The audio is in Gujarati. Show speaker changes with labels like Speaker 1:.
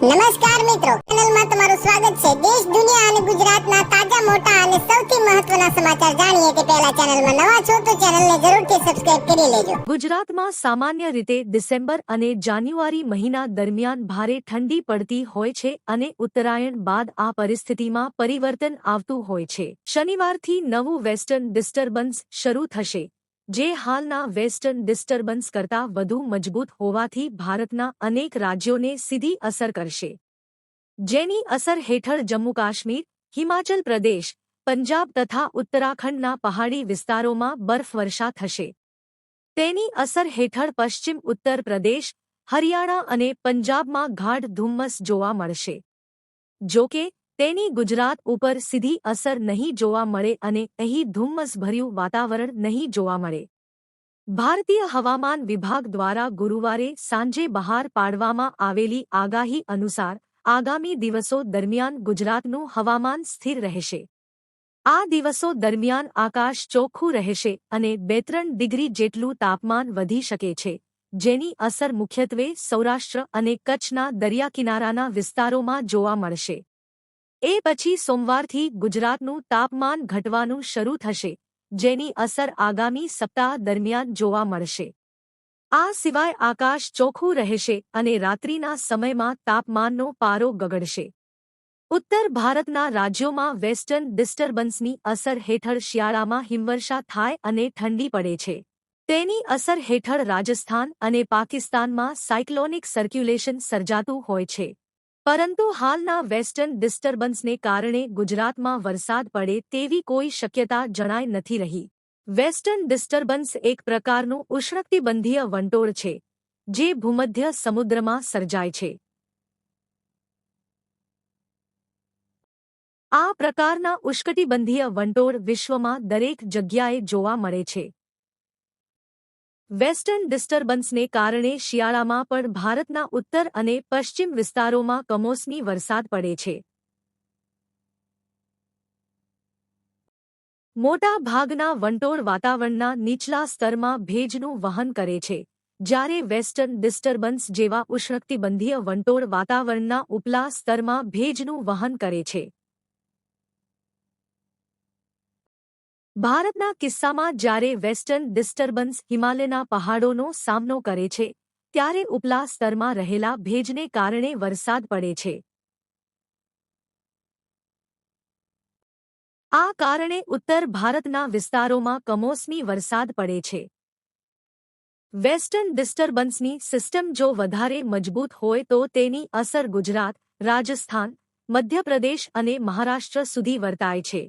Speaker 1: નમસ્કાર મિત્રો, ચેનલમાં તમારું સ્વાગત છે। દેશ દુનિયા અને ગુજરાતના તાજા મોટા અને સૌથી મહત્વના સમાચાર જાણીએ તે પહેલા ચેનલમાં નવા છો તો ચેનલને જરૂરથી સબસ્ક્રાઇબ કરી લેજો।
Speaker 2: ગુજરાતમાં સામાન્ય રીતે ડિસેમ્બર અને જાન્યુઆરી મહિના દરમિયાન ભારે ઠંડી પડતી હોય છે અને ઉત્તરાયણ બાદ આ પરિસ્થિતિમાં પરિવર્તન આવતું હોય છે। શનિવારથી નવું વેસ્ટર્ન ડિસ્ટર્બન્સ શરૂ થશે, જે હાલના વેસ્ટર્ન ડિસ્ટર્બન્સ કરતાં વધુ મજબૂત હોવાથી ભારતના અનેક રાજ્યોને સીધી અસર કરશે, જેની અસર હેઠળ જમ્મુ કાશ્મીર, હિમાચલ પ્રદેશ, પંજાબ તથા ઉત્તરાખંડના પહાડી વિસ્તારોમાં બરફવર્ષા થશે। તેની અસર હેઠળ પશ્ચિમ ઉત્તર પ્રદેશ, હરિયાણા અને પંજાબમાં ગાઢ ધુમ્મસ જોવા મળશે। જો કે તેની ગુજરાત ઉપર સીધી અસર નહીં જોવા મળે અને અહીં ધુમ્મસભર્યું વાતાવરણ નહીં જોવા મળે। ભારતીય હવામાન વિભાગ દ્વારા ગુરુવારે સાંજે બહાર પાડવામાં આવેલી આગાહી અનુસાર આગામી દિવસો દરમિયાન ગુજરાતનું હવામાન સ્થિર રહેશે। આ દિવસો દરમિયાન આકાશ ચોખ્ખું રહેશે અને 2-3 ડિગ્રી જેટલું તાપમાન વધી શકે છે, જેની અસર મુખ્યત્વે સૌરાષ્ટ્ર અને કચ્છના દરિયાકિનારાના વિસ્તારોમાં જોવા મળશે। એ પછી સોમવારથી ગુજરાતનું તાપમાન ઘટવાનું શરૂ થશે, જેની અસર આગામી સપ્તાહ દરમિયાન જોવા મળશે। આ સિવાય આકાશ ચોખ્ખું રહેશે અને રાત્રિના સમયમાં તાપમાનનો પારો ગગડશે। ઉત્તર ભારતના રાજ્યોમાં વેસ્ટર્ન ડિસ્ટર્બન્સની અસર હેઠળ શિયાળામાં હિમવર્ષા થાય અને ઠંડી પડે છે। તેની અસર હેઠળ રાજસ્થાન અને પાકિસ્તાનમાં સાયક્લોનિક સર્ક્યુલેશન સર્જાતું હોય છે, પરંતુ હાલના વેસ્ટર્ન ડિસ્ટર્બન્સને કારણે ગુજરાતમાં વરસાદ પડે તેવી કોઈ શક્યતા જણાઈ નથી રહી। વેસ્ટર્ન ડિસ્ટર્બન્સ એક પ્રકારનું ઉષ્ણકટિબંધીય વંટોળ છે, જે ભૂમધ્ય સમુદ્રમાં સર્જાય છે। આ પ્રકારના ઉષ્ણકટિબંધીય વંટોળ વિશ્વમાં દરેક જગ્યાએ જોવા મળે છે। વેસ્ટર્ન ડિસ્ટર્બન્સને કારણે શિયાળામાં પણ ભારતના ઉત્તર અને પશ્ચિમ વિસ્તારોમાં કમોસમી વરસાદ પડે છે। મોટા ભાગના વંટોળ વાતાવરણના નીચલા સ્તરમાં ભેજનું વહન કરે છે, જ્યારે વેસ્ટર્ન ડિસ્ટર્બન્સ જેવા ઉષ્ણકટિબંધીય વંટોળ વાતાવરણના ઉપલા સ્તરમાં ભેજનું વહન કરે છે। ભારતના કિસ્સામાં જ્યારે વેસ્ટર્ન ડિસ્ટર્બન્સ હિમાલયના પહાડોનો સામનો કરે છે, ત્યારે ઉપલા સ્તરમાં રહેલા ભેજને કારણે વરસાદ પડે છે। આ કારણે ઉત્તર ભારતના વિસ્તારોમાં કમોસમી વરસાદ પડે છે। વેસ્ટર્ન ડિસ્ટર્બન્સની સિસ્ટમ જો વધારે મજબૂત હોય તો તેની અસર ગુજરાત, રાજસ્થાન, મધ્યપ્રદેશ અને મહારાષ્ટ્ર સુધી વર્તાય છે।